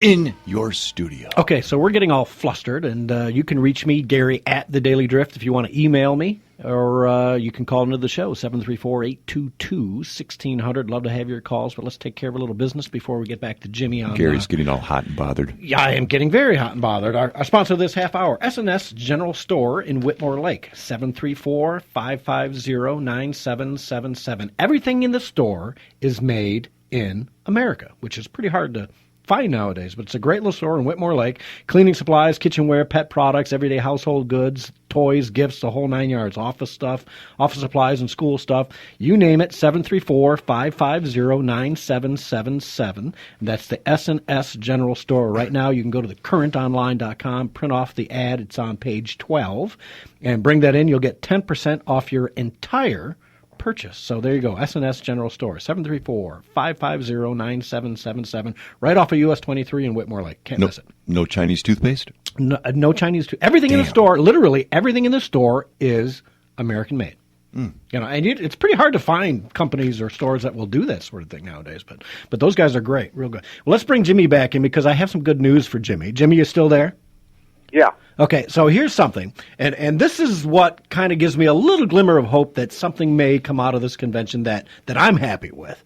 in your studio. Okay, so we're getting all flustered, and you can reach me, Gary, at The Daily Drift if you want to email me, or you can call into the show, 734-822-1600. Love to have your calls, but let's take care of a little business before we get back to Jimmy on... Gary's getting all hot and bothered. Yeah, I am getting very hot and bothered. Our sponsor this half hour, S&S General Store in Whitmore Lake, 734-550-9777. Everything in the store is made in America, which is pretty hard to find nowadays, but it's a great little store in Whitmore Lake. Cleaning supplies, kitchenware, pet products, everyday household goods, toys, gifts, the whole 9 yards. Office stuff, office supplies and school stuff. You name it, 734-550-9777. That's the S&S General Store. Right now, you can go to thecurrentonline.com, print off the ad. It's on page 12, and bring that in. You'll get 10% off your entire purchase. So there you go, S&S General Store, 734-550-9777, right off of US 23 in Whitmore Lake. Can't miss it. No Chinese toothpaste? No Chinese toothpaste. Everything in the store, literally everything in the store is American made. You know, and it's pretty hard to find companies or stores that will do that sort of thing nowadays. But those guys are great, real good. Well, let's bring Jimmy back in because I have some good news for Jimmy. Jimmy, you still there? Yeah. Okay, so here's something, and this is what kind of gives me a little glimmer of hope that something may come out of this convention that I'm happy with,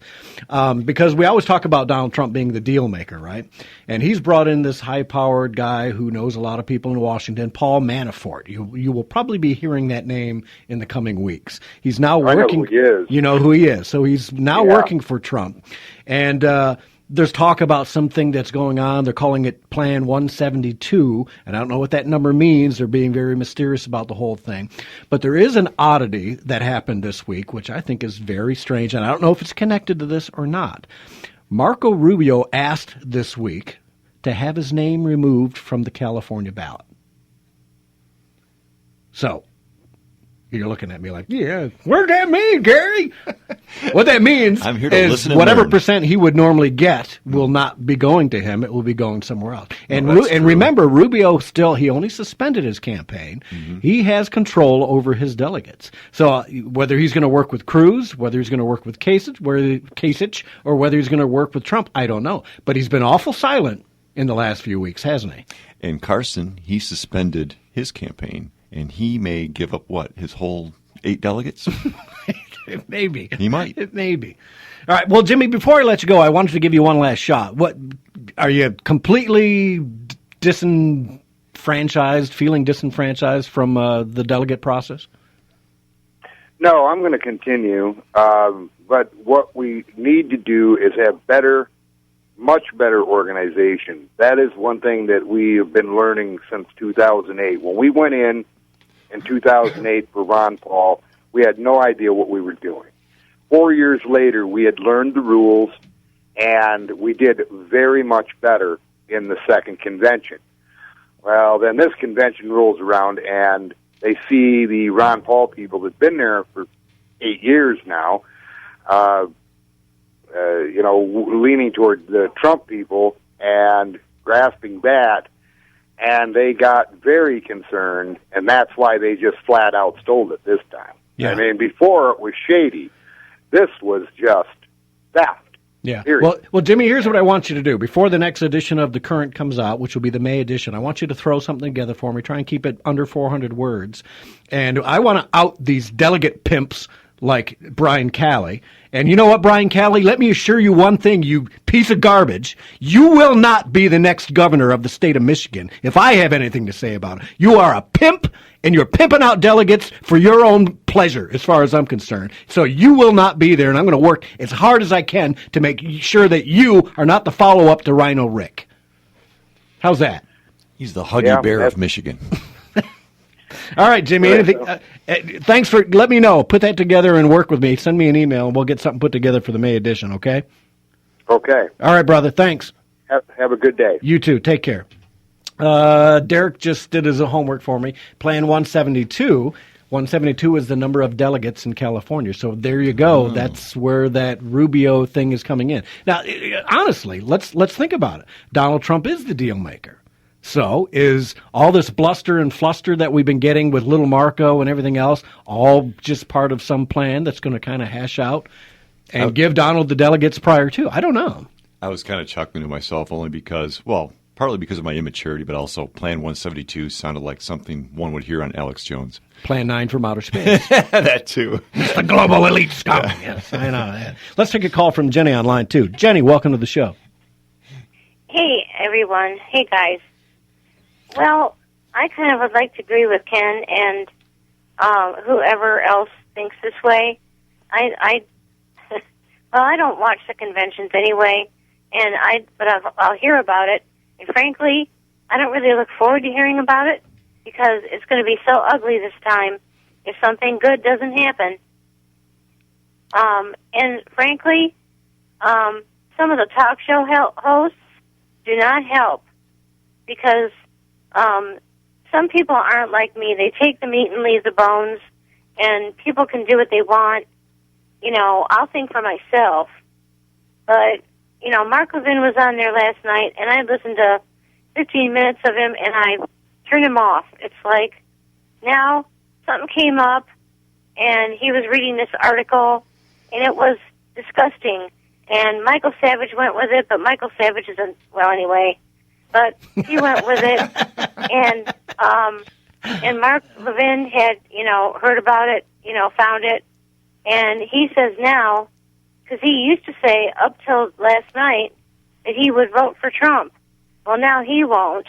because we always talk about Donald Trump being the deal maker, right? And he's brought in this high-powered guy who knows a lot of people in Washington, Paul Manafort. You will probably be hearing that name in the coming weeks. He's now working. I know who he is. You know who he is. So he's now working for Trump, and there's talk about something that's going on. They're calling it Plan 172, and I don't know what that number means. They're being very mysterious about the whole thing. But there is an oddity that happened this week, which I think is very strange, and I don't know if it's connected to this or not. Marco Rubio asked this week to have his name removed from the California ballot. So you're looking at me like, yeah, what does that mean, Gary? What that means I'm here to is listen and whatever learn. percent he would normally get will not be going to him. It will be going somewhere else. And Well, that's and true. remember, Rubio he only suspended his campaign. Mm-hmm. He has control over his delegates. So whether he's going to work with Cruz, whether he's going to work with Kasich, or whether he's going to work with Trump, I don't know. But he's been awful silent in the last few weeks, hasn't he? And Carson, he suspended his campaign, and he may give up, his whole 8 delegates? Maybe. He might. It may be. All right. Well, Jimmy, before I let you go, I wanted to give you one last shot. What are you completely disenfranchised, feeling disenfranchised from the delegate process? No, I'm going to continue. But what we need to do is have much better organization. That is one thing that we have been learning since 2008. When we went in 2008 for Ron Paul, we had no idea what we were doing. 4 years later, we had learned the rules, and we did very much better in the second convention. Well, then this convention rolls around, and they see the Ron Paul people that have been there for 8 years now, leaning toward the Trump people and grasping that, and they got very concerned, and that's why they just flat out stole it this time. Yeah. I mean, before it was shady. This was just theft. Yeah. Period. Well, Jimmy, here's what I want you to do. Before the next edition of The Current comes out, which will be the May edition, I want you to throw something together for me. Try and keep it under 400 words. And I want to out these delegate pimps like Brian Calley. And you know what, Brian Calley? Let me assure you one thing, you piece of garbage. You will not be the next governor of the state of Michigan if I have anything to say about it. You are a pimp, and you're pimping out delegates for your own pleasure, as far as I'm concerned. So you will not be there, and I'm going to work as hard as I can to make sure that you are not the follow-up to Rhino Rick. How's that? He's the Huggy Bear of Michigan. All right, Jimmy. Anything? Thanks for let me know. Put that together and work with me. Send me an email, and we'll get something put together for the May edition, okay? Okay. All right, brother. Thanks. Have a good day. You too. Take care. Derek just did his homework for me. Plan 172. 172 is the number of delegates in California. So there you go. That's where that Rubio thing is coming in. Now, honestly, let's think about it. Donald Trump is the deal maker. So is all this bluster and fluster that we've been getting with Little Marco and everything else all just part of some plan that's going to kind of hash out and give Donald the delegates prior to? I don't know. I was kind of chuckling to myself only because, well, partly because of my immaturity, but also Plan 172 sounded like something one would hear on Alex Jones. Plan 9 from outer space. That too. It's the global elite scum. Yes, I know that. Let's take a call from Jenny on line 2. Jenny, welcome to the show. Hey, everyone. Hey, guys. Well, I kind of would like to agree with Ken and whoever else thinks this way. I don't watch the conventions anyway, but I'll hear about it. And frankly, I don't really look forward to hearing about it because it's going to be so ugly this time if something good doesn't happen. And frankly, some of the talk show hosts do not help because some people aren't like me. They take the meat and leave the bones, and people can do what they want. You know, I'll think for myself. But, you know, Mark Levin was on there last night, and I listened to 15 minutes of him, and I turned him off. It's like, now something came up, and he was reading this article, and it was disgusting. And Michael Savage went with it, but Michael Savage isn't, well, anyway. But he went with it, and Mark Levin had, you know, heard about it, you know, found it, and he says now, because he used to say up till last night that he would vote for Trump. Well, now he won't.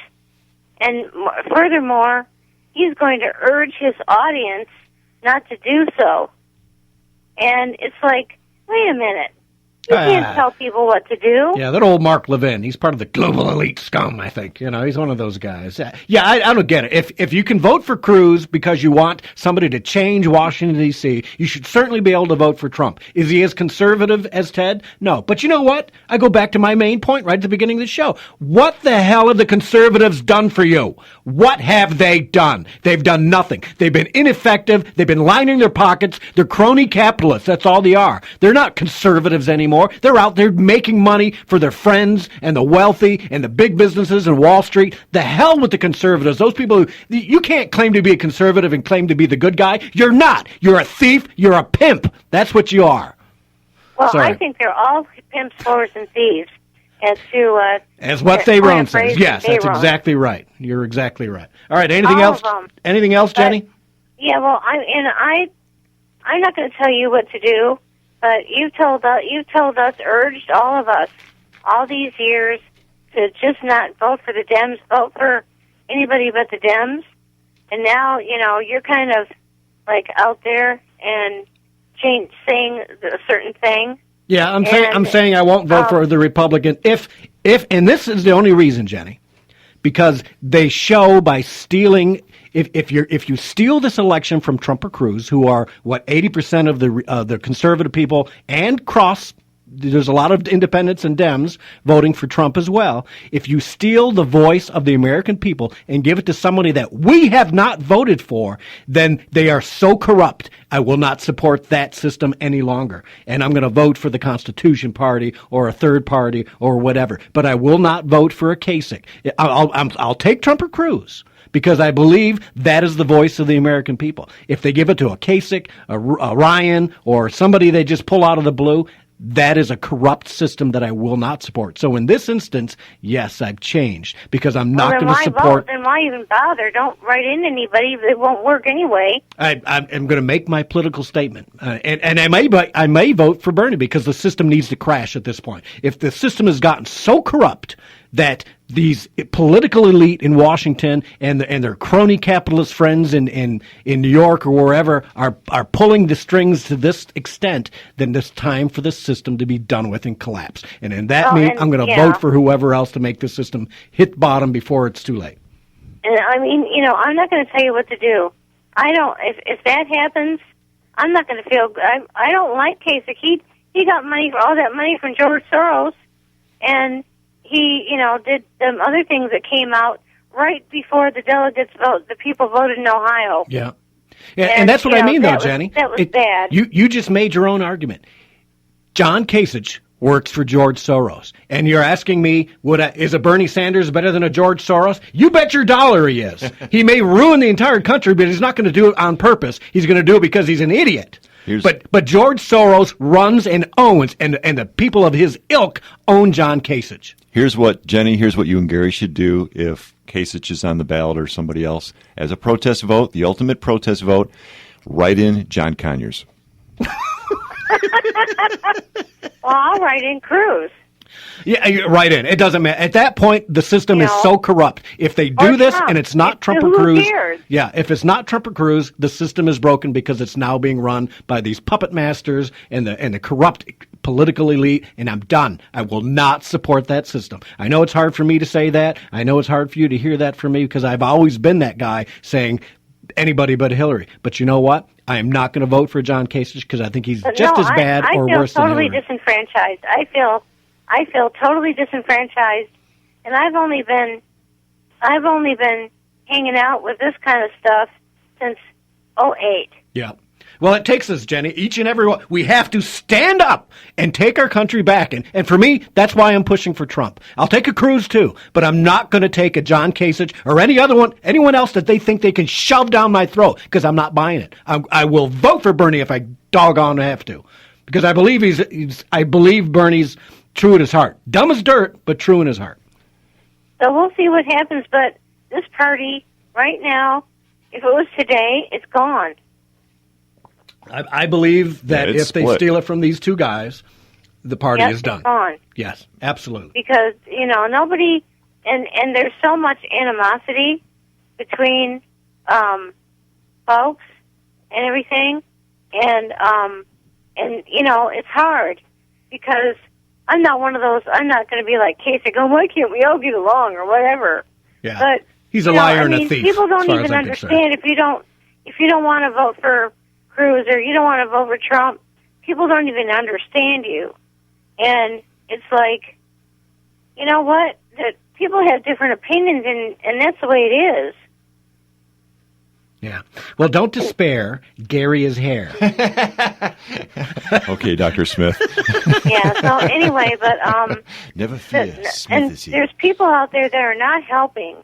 And furthermore, he's going to urge his audience not to do so. And it's like, wait a minute. You can't tell people what to do. Yeah, that old Mark Levin, he's part of the global elite scum, I think. You know, he's one of those guys. Yeah, I don't get it. If you can vote for Cruz because you want somebody to change Washington, D.C., you should certainly be able to vote for Trump. Is he as conservative as Ted? No. But you know what? I go back to my main point right at the beginning of the show. What the hell have the conservatives done for you? What have they done? They've done nothing. They've been ineffective. They've been lining their pockets. They're crony capitalists. That's all they are. They're not conservatives anymore. They're out there making money for their friends and the wealthy and the big businesses and Wall Street. The hell with the conservatives. Those people you can't claim to be a conservative and claim to be the good guy. You're not. You're a thief. You're a pimp. That's what you are. Well, Sorry. I think they're all pimps, whores, and thieves. As what Theron says. Yes, that's exactly right. You're exactly right. All right. Anything else? Anything else, Jenny? Yeah. Well, I'm not going to tell you what to do. But you've told us, urged all of us, all these years, to just not vote for the Dems, vote for anybody but the Dems. And now, you know, you're kind of like out there and saying a certain thing. Yeah, I'm saying I won't vote for the Republican if and this is the only reason, Jenny, because they show by stealing. If you steal this election from Trump or Cruz, who are 80% of the conservative people, and there's a lot of independents and Dems voting for Trump as well. If you steal the voice of the American people and give it to somebody that we have not voted for, then they are so corrupt. I will not support that system any longer. And I'm going to vote for the Constitution Party or a third party or whatever. But I will not vote for a Kasich. I'll take Trump or Cruz, because I believe that is the voice of the American people. If they give it to a Kasich, a Ryan, or somebody they just pull out of the blue, that is a corrupt system that I will not support. So in this instance, yes, I've changed, because I'm not going to support. Then why even bother? Don't write in anybody. It won't work anyway. I'm going to make my political statement, and I may vote for Bernie, because the system needs to crash at this point. If the system has gotten so corrupt that these political elite in Washington and their crony capitalist friends in New York or wherever are pulling the strings to this extent, then it's time for this system to be done with and collapse. And in that means I'm going to vote for whoever else to make the system hit bottom before it's too late. And I mean, you know, I'm not going to tell you what to do. I don't. If that happens, I'm not going to feel good. I don't like Kasich. He got money, all that money from George Soros, and he, you know, did some other things that came out right before the delegates vote. The people voted in Ohio. Yeah. And that's what I mean, though, Jenny. That was bad. You just made your own argument. John Kasich works for George Soros. And you're asking me, is a Bernie Sanders better than a George Soros? You bet your dollar he is. He may ruin the entire country, but he's not going to do it on purpose. He's going to do it because he's an idiot. But George Soros runs and owns, and the people of his ilk own John Kasich. Here's what you and Gary should do if Kasich is on the ballot or somebody else. As a protest vote, the ultimate protest vote, write in John Conyers. Well, I'll write in Cruz. Yeah, you're right in. It doesn't matter. At that point, the system is so corrupt. If they do Or this Trump. and it's not Trump or Who Cruz, cares? yeah, if it's not Trump or Cruz, the system is broken because it's now being run by these puppet masters and the corrupt political elite, and I'm done. I will not support that system. I know it's hard for me to say that. I know it's hard for you to hear that from me because I've always been that guy saying anybody but Hillary. But you know what? I am not going to vote for John Kasich because I think he's just as bad or worse than Hillary. I feel totally disenfranchised. I feel totally disenfranchised, and I've only been hanging out with this kind of stuff since '08. Yeah. Well, it takes us, Jenny, each and every one. We have to stand up and take our country back. And for me, that's why I'm pushing for Trump. I'll take a Cruz, too, but I'm not going to take a John Kasich or anyone else that they think they can shove down my throat because I'm not buying it. I will vote for Bernie if I doggone have to because I believe Bernie's true in his heart. Dumb as dirt, but true in his heart. So we'll see what happens, but this party, right now, if it was today, it's gone. I believe that if split. they steal it from these two guys, the party is done. It's gone. Yes, absolutely. Because, nobody, and there's so much animosity between folks and everything, and it's hard because I'm not one of those. I'm not going to be like Kasich, why can't we all get along or whatever? Yeah, but he's a liar and a thief. People don't as far as even I'm concerned. understand if you don't want to vote for Cruz or you don't want to vote for Trump. People don't even understand you, and it's like, you know what? That people have different opinions, and that's the way it is. Yeah. Well, don't despair. Gary is here. Okay, Dr. Smith. Yeah. So anyway, but Never fear, Smith and is here. there's people out there that are not helping.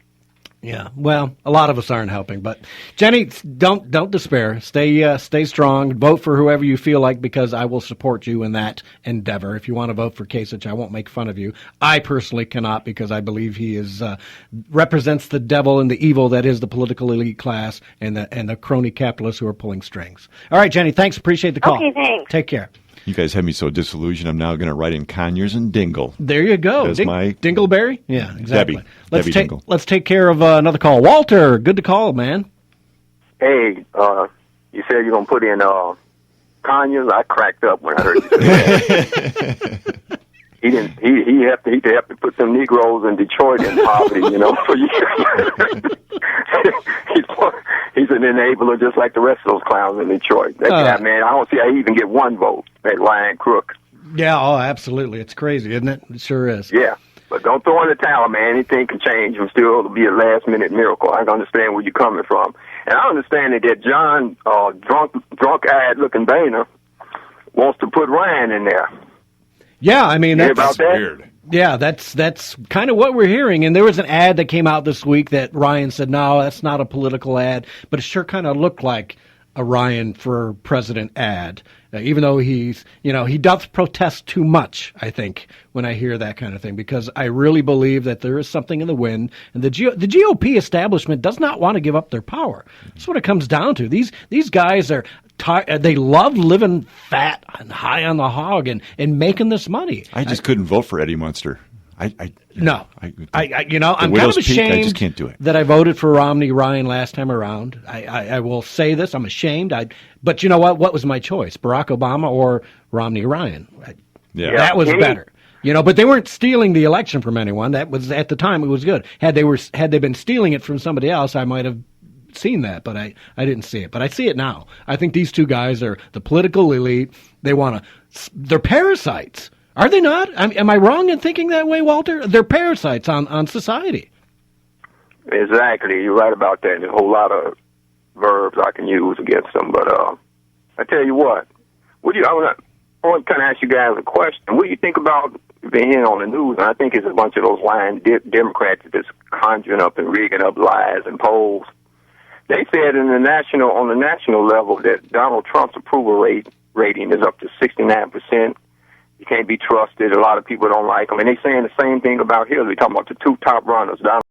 Yeah. Well, a lot of us aren't helping, but Jenny, don't despair. Stay strong. Vote for whoever you feel like because I will support you in that endeavor. If you want to vote for Kasich, I won't make fun of you. I personally cannot because I believe he is represents the devil and the evil that is the political elite class and the crony capitalists who are pulling strings. All right, Jenny. Thanks. Appreciate the call. Okay. Thanks. Take care. You guys have me so disillusioned. I'm now going to write in Conyers and Dingle. There you go. That's my Dingleberry? Yeah, exactly. Debbie Dingle. Let's take care of another call. Walter, good to call, man. Hey, you said you're going to put in Conyers. I cracked up when I heard you say that. He have to put some Negroes in Detroit in poverty, for years. He's an enabler just like the rest of those clowns in Detroit. That guy, man, I don't see how he even get one vote, that lying crook. Yeah, absolutely. It's crazy, isn't it? It sure is. Yeah, but don't throw in the towel, man. Anything can change and still be a last-minute miracle. I can understand where you're coming from. And I understand that John, drunk-eyed looking Boehner, wants to put Ryan in there. Yeah, I mean, that's weird. Yeah, that's kind of what we're hearing. And there was an ad that came out this week that Ryan said, no, that's not a political ad, but it sure kind of looked like a Ryan for president ad, even though he does protest too much, I think, when I hear that kind of thing, because I really believe that there is something in the wind, and the GOP establishment does not want to give up their power. That's what it comes down to. These guys are they love living fat and high on the hog and making this money. I just couldn't vote for Eddie Munster. I'm kind of ashamed I just can't do it. that I voted for Romney Ryan last time around. I will say this, I'm ashamed. But you know what? What was my choice? Barack Obama or Romney Ryan? That was better. But they weren't stealing the election from anyone. That was, at the time, it was good. Had they been stealing it from somebody else, I might have seen that, but I didn't see it. But I see it now. I think these two guys are the political elite. They're parasites. Are they not? Am I wrong in thinking that way, Walter? They're parasites on society. Exactly. You're right about that. There's a whole lot of verbs I can use against them. But I tell you what, I want to kind of ask you guys a question. What do you think about being hearing on the news? And I think it's a bunch of those lying Democrats that's conjuring up and rigging up lies and polls. They said on the national level that Donald Trump's approval rating is up to 69%. He can't be trusted. A lot of people don't like him, and they're saying the same thing about Hillary. Talking about the two top runners, Donald